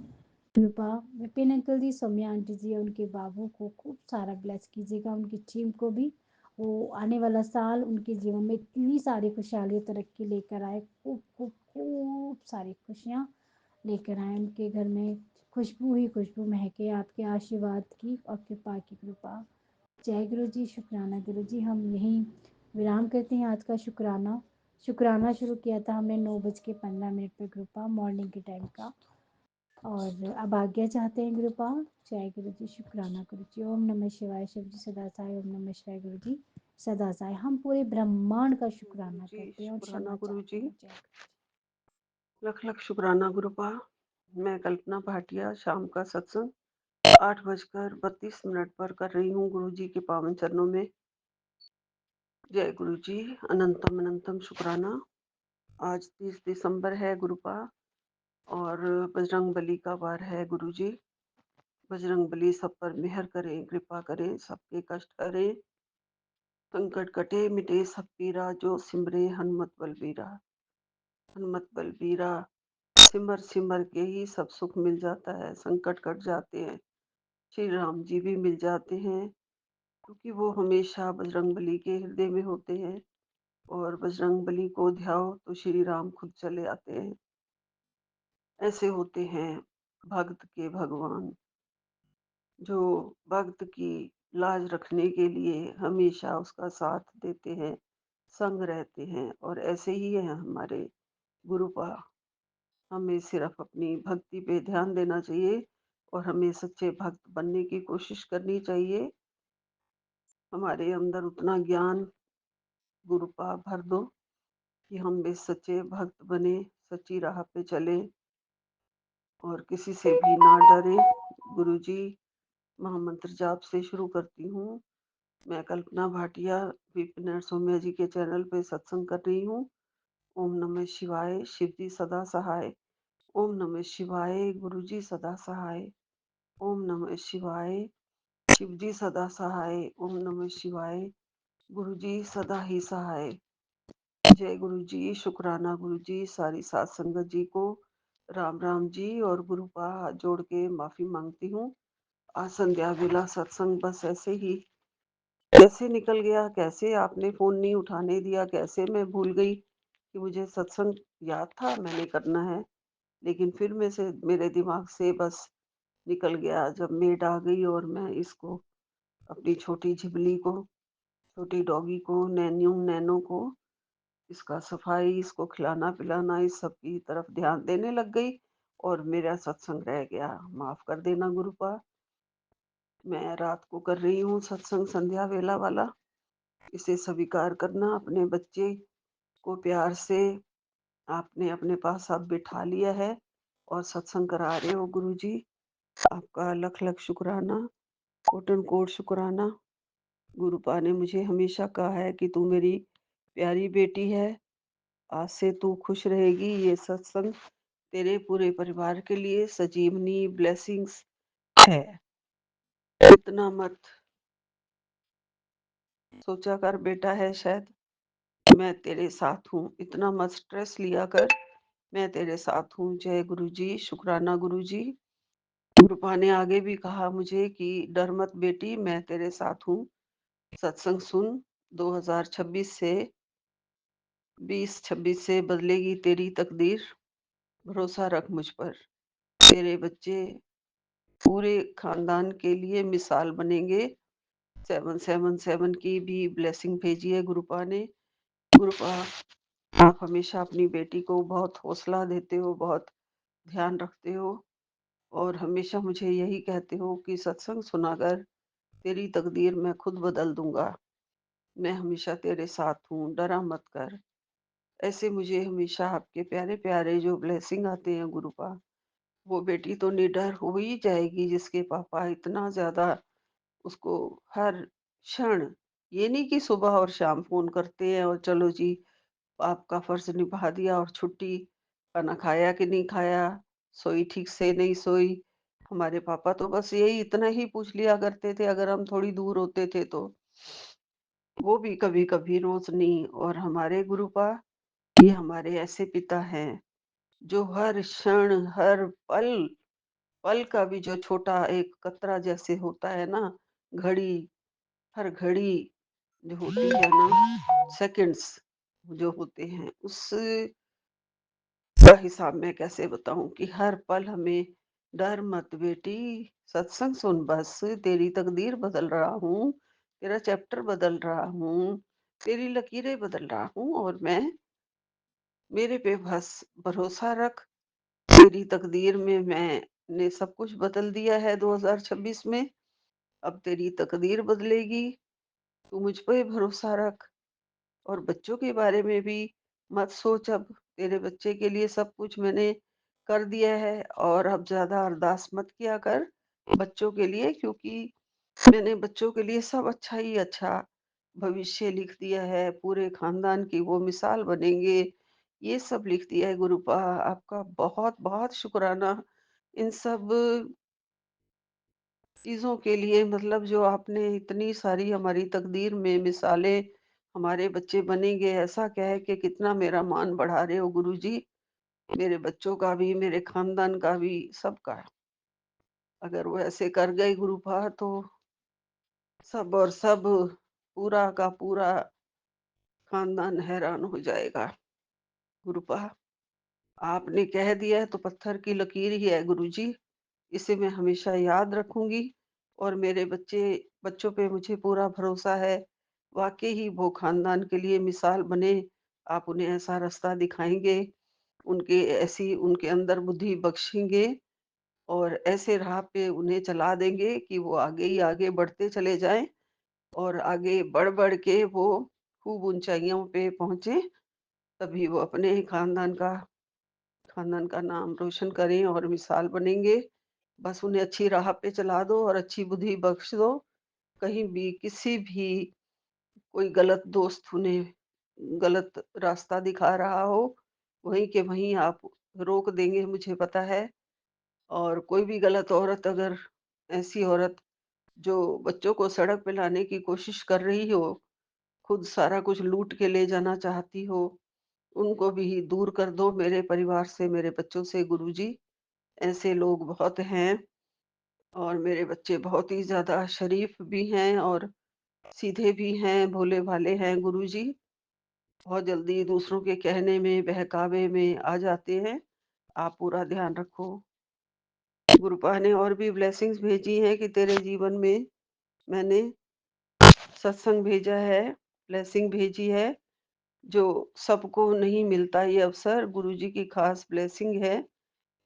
कृपा। विपिन अंकल जी, सौम्या आंटी जी, उनके बाबू को खूब सारा ब्लेस कीजिएगा, उनकी टीम को भी। वो आने वाला साल उनके जीवन में इतनी सारी खुशहाली और तरक्की लेकर आए, खूब खूब खूब सारी खुशियाँ लेकर आए उनके घर में, खुशबू ही खुशबू महके आपके आशीर्वाद की और कृपा की कृपा। जय गुरु जी, शुक्राना गुरु जी। हम यहीं विराम करते हैं आज का शुक्राना। शुक्राना शुरू किया था हमने 9:15 पे कृपा, मॉर्निंग के टाइम का, और अब आज्ञा चाहते हैं गुरुपा। जय गुरु जी, शुक्राना गुरु जी। ओम नमः शिवाय, शिव जी सदा साई, ओम नमः शिवाय गुरु जी। सदा जाए। हम पूरे ब्रह्मांड का जय गुरु शुक्राना जी, करते हैं और शुक्राना क्षमा गुरु चाहते जी। हैं। जय गुरु जी। लख लख शुक्राना गुरुपा। मैं कल्पना भाटिया शाम का सत्संग 8:32 पर कर रही हूँ गुरु जी के पावन चरणों में। जय गुरु जी। अनंतम अनंतम शुक्राना। आज 30 दिसंबर है गुरुपा और बजरंग बली का वार है गुरु जी। बजरंग बली सब पर मेहर करें, कृपा करें, सबके कष्ट करें, संकट कटे मिटे सब पीरा, जो सिमरे हनुमत बलबीरा। हनुमत बलबीरा सिमर सिमर के ही सब सुख मिल जाता है, संकट कट जाते हैं, श्री राम जी भी मिल जाते हैं, क्योंकि वो हमेशा बजरंगबली के हृदय में होते हैं। और बजरंगबली को ध्याओ तो श्री राम खुद चले आते हैं। ऐसे होते हैं भक्त के भगवान, जो भक्त की लाज रखने के लिए हमेशा उसका साथ देते हैं, संग रहते हैं। और ऐसे ही है हमारे गुरुपा। हमें सिर्फ अपनी भक्ति पे ध्यान देना चाहिए और हमें सच्चे भक्त बनने की कोशिश करनी चाहिए। हमारे अंदर उतना ज्ञान गुरुपा भर दो कि हम भी सच्चे भक्त बने, सच्ची राह पे चले और किसी से भी ना डरे। गुरु जी, महामंत्र जाप से शुरू करती हूँ। मैं कल्पना भाटिया विपिन सौम्या जी के चैनल पे सत्संग कर रही हूँ। ओम नमः शिवाय, शिव जी सदा सहाय। ओम नमः शिवाय, गुरु जी सदा सहाय। ओम नमः शिवाय, शिव जी सदा सहाय। ओम नमः शिवाय, गुरु जी सदा ही सहाय। जय गुरु जी। शुक्राना गुरु जी, सारी सात संगत जी को राम राम जी। और गुरु का हाथ जोड़ के माफी मांगती हूँ। आज संध्या वेला सत्संग बस ऐसे ही कैसे निकल गया, कैसे आपने फोन नहीं उठाने दिया, कैसे मैं भूल गई कि मुझे सत्संग याद था मैंने करना है, लेकिन फिर में से मेरे दिमाग से बस निकल गया जब मेड आ गई और मैं इसको, अपनी छोटी झिबली को, छोटी डॉगी को, नैनो को, इसका सफाई, इसको खिलाना पिलाना, इस सब की तरफ ध्यान देने लग गई और मेरा सत्संग रह गया। माफ कर देना गुरुपा। मैं रात को कर रही हूँ सत्संग संध्या वेला वाला, इसे स्वीकार करना। अपने बच्चे को प्यार से आपने अपने पास अब बिठा लिया है और सत्संग करा रहे हो गुरु जी। आपका लख लख शुक्राना, कोटन कोट शुक्राना। गुरुपा ने मुझे हमेशा कहा है कि तू मेरी प्यारी बेटी है, आज से तू खुश रहेगी। ये सत्संग तेरे पूरे परिवार के लिए सजीवनी ब्लेसिंग्स है। इतना मत सोचा कर बेटा, है शायद मैं तेरे साथ हूँ, इतना मत स्ट्रेस लिया कर, मैं तेरे साथ हूँ। जय गुरु जी। शुक्राना गुरु जी। गुरुपा ने आगे भी कहा मुझे कि डर मत बेटी, मैं तेरे साथ हूँ, सत्संग सुन। 2026 से 2026 से बदलेगी तेरी तकदीर, भरोसा रख मुझ पर। तेरे बच्चे पूरे खानदान के लिए मिसाल बनेंगे। 777 की भी ब्लेसिंग भेजी है गुरुपा ने। गुरुपा, आप हमेशा अपनी बेटी को बहुत हौसला देते हो, बहुत ध्यान रखते हो और हमेशा मुझे यही कहते हो कि सत्संग सुनाकर तेरी तकदीर मैं खुद बदल दूंगा। मैं हमेशा तेरे साथ हूँ, डरा मत कर। ऐसे मुझे हमेशा आपके प्यारे प्यारे जो ब्लेसिंग आते हैं गुरुपा, वो बेटी तो निडर हो ही जाएगी जिसके पापा इतना ज्यादा उसको हर क्षण, ये नहीं कि सुबह और शाम फोन करते हैं और चलो जी आपका फर्ज निभा दिया और छुट्टी, खाना खाया कि नहीं खाया, सोई ठीक से नहीं सोई। हमारे पापा तो बस यही इतना ही पूछ लिया करते थे अगर हम थोड़ी दूर होते थे तो, वो भी कभी कभी, रोज नहीं। और हमारे गुरुपा, ये हमारे ऐसे पिता हैं जो हर क्षण, हर पल, पल का भी जो छोटा एक कतरा जैसे होता है ना, घड़ी, हर घड़ी जो होती है ना, सेकंड्स जो होते हैं, उसका हिसाब मैं कैसे बताऊं कि हर पल हमें डर मत बेटी, सत्संग सुन, बस तेरी तकदीर बदल रहा हूँ, तेरा चैप्टर बदल रहा हूँ, तेरी लकीरें बदल रहा हूँ और मैं, मेरे पे बस भरोसा रख। तेरी तकदीर में मैंने सब कुछ बदल दिया है 2026 में। अब तेरी तकदीर बदलेगी। तू मुझ पे भरोसा रख और बच्चों के बारे में भी मत सोच अब। तेरे बच्चे के लिए सब कुछ मैंने कर दिया है और अब ज़्यादा अरदास मत किया कर बच्चों के लिए, क्योंकि मैंने बच्चों के लिए सब अच्छा ही अच्छा भविष्य लिख दिया है, पूरे खानदान की वो मिसाल बनेंगे, ये सब लिख दिया है गुरुपा। आपका बहुत-बहुत शुक्राना इन सब चीज़ों के लिए, मतलब जो आपने इतनी सारी हमारी तकदीर में मिसालें, हमारे बच्चे बनेंगे ऐसा क्या है कि कितना मेरा मान बढ़ा रहे हो गुरुजी, मेरे बच्चों का भी, मेरे खानदान का भी, सबका। अगर वो ऐसे कर गए गुरुपा तो सब और सब पूरा का पूरा खानदान हैरान हो जाएगा। गुरुपा आपने कह दिया है तो पत्थर की लकीर ही है गुरुजी, इसे मैं हमेशा याद रखूंगी और मेरे बच्चों पे मुझे पूरा भरोसा है। वाकई ही वो खानदान के लिए मिसाल बने, आप उन्हें ऐसा रास्ता दिखाएंगे, उनके ऐसी उनके अंदर बुद्धि बख्शेंगे और ऐसे राह पे उन्हें चला देंगे कि वो आगे ही आगे बढ़ते चले जाएं और आगे बढ़ बढ़ के वो खूब ऊंचाइयों पे पहुंचे, तभी वो अपने खानदान का नाम रोशन करें और मिसाल बनेंगे। बस उन्हें अच्छी राह पे चला दो और अच्छी बुद्धि बख्श दो। कहीं भी किसी भी कोई गलत दोस्त उन्हें गलत रास्ता दिखा रहा हो, वहीं के वहीं आप रोक देंगे मुझे पता है। और कोई भी गलत औरत, अगर ऐसी औरत जो बच्चों को सड़क पे लाने की कोशिश कर रही हो, खुद सारा कुछ लूट के ले जाना चाहती हो, उनको भी दूर कर दो मेरे परिवार से, मेरे बच्चों से गुरुजी। ऐसे लोग बहुत हैं और मेरे बच्चे बहुत ही ज़्यादा शरीफ भी हैं और सीधे भी हैं, भोले-भाले हैं गुरुजी। बहुत जल्दी दूसरों के कहने में, बहकावे में आ जाते हैं। आप पूरा ध्यान रखो। गुरुपा ने और भी ब्लेसिंग्स भेजी हैं कि तेरे जीवन में मैंने सत्संग भेजा है, ब्लेसिंग भेजी है, जो सबको नहीं मिलता ये अवसर, गुरुजी की खास ब्लेसिंग है।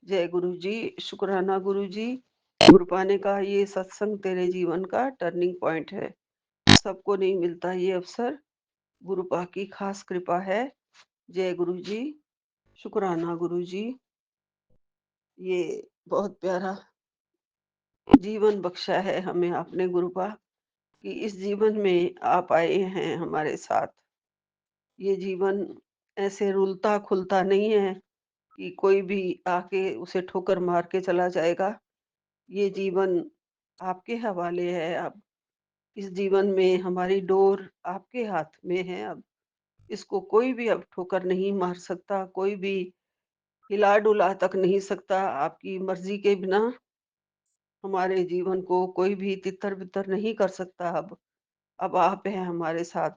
जय गुरुजी, शुक्राना गुरुजी। गुरुपा ने कहा ये सत्संग तेरे जीवन का टर्निंग पॉइंट है। सबको नहीं मिलता ये अवसर, गुरुपा की खास कृपा है। जय गुरुजी, शुक्राना गुरुजी। ये बहुत प्यारा जीवन बख्शा है हमें आपने गुरुपा, कि इस जीवन में आप आए हैं हमारे साथ। ये जीवन ऐसे रुलता खुलता नहीं है कि कोई भी आके उसे ठोकर मार के चला जाएगा। ये जीवन आपके हवाले है अब। इस जीवन में हमारी डोर आपके हाथ में है अब। इसको कोई भी अब ठोकर नहीं मार सकता, कोई भी हिला-डुला तक नहीं सकता। आपकी मर्ज़ी के बिना हमारे जीवन को कोई भी तितर-बितर नहीं कर सकता अब। अब आप हैं हमारे साथ।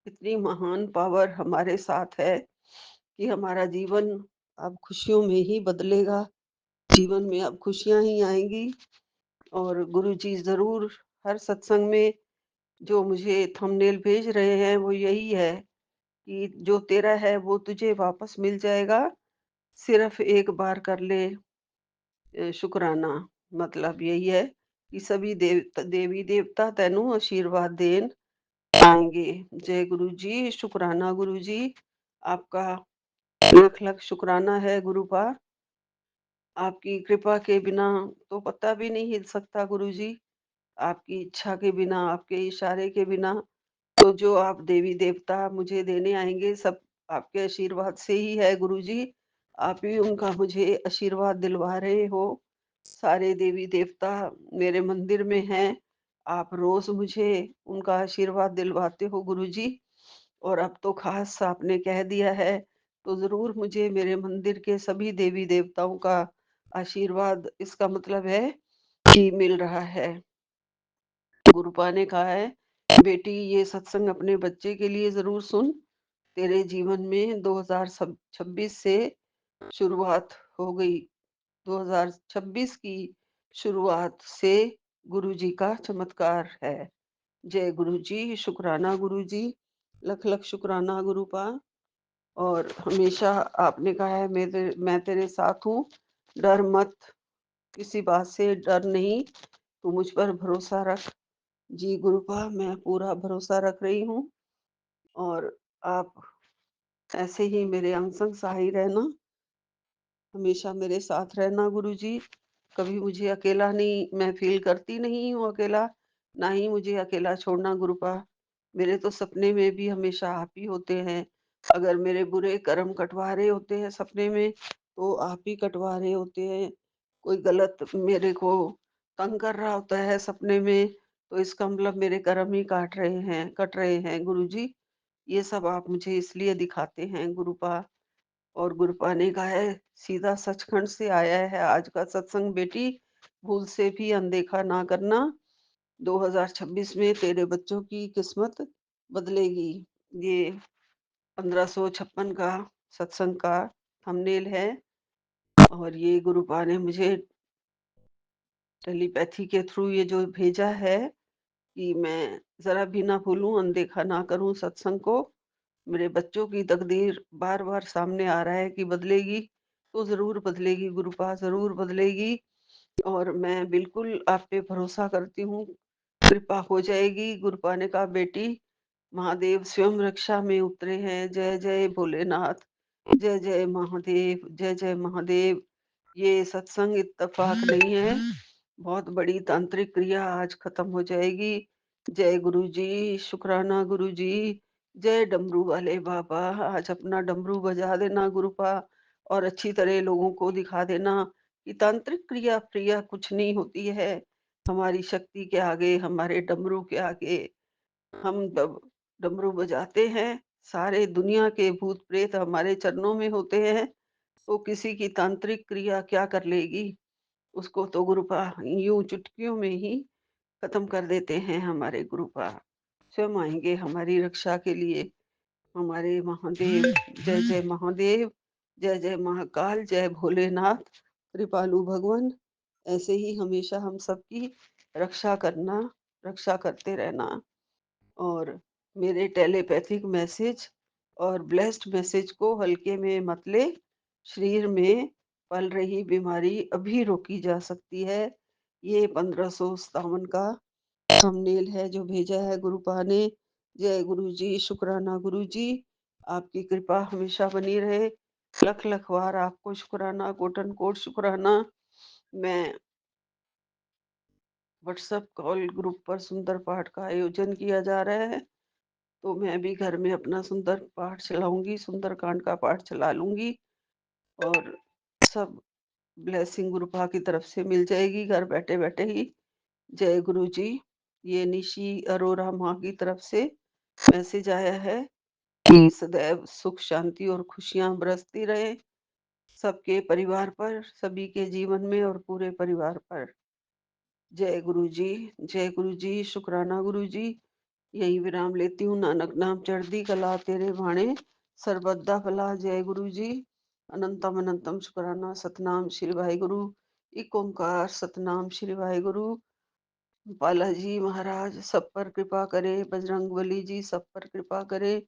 इतनी महान पावर हमारे साथ है कि हमारा जीवन अब खुशियों में ही बदलेगा। जीवन में अब खुशियाँ ही आएँगी और गुरुजी ज़रूर हर सत्संग में जो मुझे थंबनेल भेज रहे हैं वो यही है कि जो तेरा है वो तुझे वापस मिल जाएगा, सिर्फ एक बार कर ले शुक्राना। मतलब यही है कि सभी देवी देवता तेनू आशीर्वाद देन आएंगे। जय गुरु जी, शुक्राना गुरु जी। आपका लख लख शुक्राना है गुरुपा। आपकी कृपा के बिना तो पत्ता भी नहीं हिल सकता गुरु जी। आपकी इच्छा के बिना, आपके इशारे के बिना, तो जो आप देवी देवता मुझे देने आएंगे सब आपके आशीर्वाद से ही है गुरुजी। आप ही उनका मुझे आशीर्वाद दिलवा रहे हो। सारे देवी देवता मेरे मंदिर में हैं। आप रोज मुझे उनका आशीर्वाद दिलवाते हो गुरुजी। और अब तो खास आपने कह दिया है तो जरूर मुझे मेरे मंदिर के सभी देवी देवताओं का आशीर्वाद, इसका मतलब है कि मिल रहा है। गुरुपा ने कहा है, बेटी ये सत्संग अपने बच्चे के लिए जरूर सुन। तेरे जीवन में 2026 से शुरुआत हो गई। 2026 की शुरुआत से गुरु जी का चमत्कार है। जय गुरु जी, शुक्राना गुरु जी। लख लख शुक्राना गुरुपा। और हमेशा आपने कहा है मैं तेरे साथ हूँ, डर मत, किसी बात से डर नहीं, तू मुझ पर भरोसा रख। जी गुरुपा, मैं पूरा भरोसा रख रही हूँ और आप ऐसे ही मेरे अंग संग सहाय रहना, हमेशा मेरे साथ रहना गुरुजी। कभी मुझे अकेला नहीं, मैं फ़ील करती नहीं हूँ अकेला, ना ही मुझे अकेला छोड़ना गुरुपा। मेरे तो सपने में भी हमेशा आप ही होते हैं। अगर मेरे बुरे कर्म कटवा रहे होते हैं सपने में, तो आप ही कटवा रहे होते हैं। कोई गलत मेरे को तंग कर रहा होता है सपने में, तो इसका मतलब मेरे कर्म ही कट रहे हैं गुरुजी। ये सब आप मुझे इसलिए दिखाते हैं गुरुपा। और गुरुपा ने कहा है, सीधा सचखंड से आया है आज का सत्संग बेटी, भूल से भी अनदेखा ना करना। 2026 में तेरे बच्चों की किस्मत बदलेगी। ये 1556 का सत्संग का थंबनेल है और ये गुरुपा ने मुझे टेलीपैथी के थ्रू ये जो भेजा है कि मैं जरा भी ना भूलूं, अनदेखा ना करूं सत्संग को। मेरे बच्चों की तकदीर बार-बार सामने आ रहा है कि बदलेगी, तो ज़रूर बदलेगी गुरुपा, ज़रूर बदलेगी और मैं बिल्कुल आप पे भरोसा करती हूँ, कृपा हो जाएगी। गुरुपा ने कहा, "बेटी, महादेव स्वयं रक्षा में उतरे हैं। जय जय भोलेनाथ, जय जय महादेव, जय जय महादेव।" ये सत्संग इत्तेफाक नहीं है, बहुत बड़ी तांत्रिक क्रिया आज खत्म हो जाएगी। जय गुरु जी, शुक्राना गुरु जी, जय डमरू वाले बाबा। आज अपना डमरू बजा देना गुरुपा और अच्छी तरह लोगों को दिखा देना कि तांत्रिक क्रिया प्रिया कुछ नहीं होती है हमारी शक्ति के आगे, हमारे डमरू के आगे। हम जब डमरू बजाते हैं, सारे दुनिया के भूत प्रेत हमारे चरणों में होते हैं, तो किसी की तांत्रिक क्रिया क्या कर लेगी? उसको तो गुरुपा यूं चुटकियों में ही खत्म कर देते हैं हमारे गुरुपा। स्वयं आएंगे हमारी रक्षा के लिए, हमारे महादेव। जय जय महादेव, जय जय महाकाल, जय भोलेनाथ, कृपालु भगवान। ऐसे ही हमेशा हम सबकी रक्षा करना, रक्षा करते रहना। और मेरे टेलीपैथिक मैसेज और ब्लेस्ड मैसेज को हल्के में मत ले। शरीर में पल रही बीमारी अभी रोकी जा सकती है। ये 1557 का थंबनेल है जो भेजा है गुरुपा ने। जय गुरु जी, शुक्राना गुरु जी। आपकी कृपा हमेशा बनी रहे। लख लख बार आपको शुक्राना, कोटन कोट शुक्राना। मैं व्हाट्सएप कॉल ग्रुप पर सुंदर पाठ का आयोजन किया जा रहा है, तो मैं भी घर में अपना सुंदर पाठ चलाऊंगी, सुंदरकांड का पाठ चला लूंगी और सब ब्लेसिंग गुरुपा की तरफ से मिल जाएगी घर बैठे बैठे ही। जय गुरु जी। ये निशी अरोरा माँ की तरफ से मैसेज आया है कि सदैव सुख शांति और खुशियां बरसती रहे सबके परिवार पर, सभी के जीवन में और पूरे परिवार पर। जय गुरु जी, जय गुरु जी, शुक्राना गुरु जी। यही विराम लेती हूँ। नानक नाम चढ़दी कला तेरे भाणे, सर्वदा भला। जय गुरु जी। अनंतम अनंतम शुक्राना। सतनाम श्री वाहिगुरु। एक ओंकार सतनाम श्री वाहिगुरु। बालाजी महाराज सब पर कृपा करे, बजरंग बली जी सब पर कृपा करे,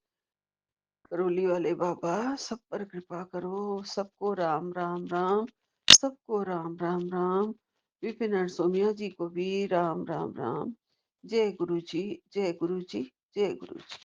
करोली वाले बाबा सब पर कृपा करो। सबको राम राम राम, सबको राम राम राम। विपिन और सोमिया जी को भी राम राम राम। जय गुरु जी, जय गुरु जी, जय गुरु जी।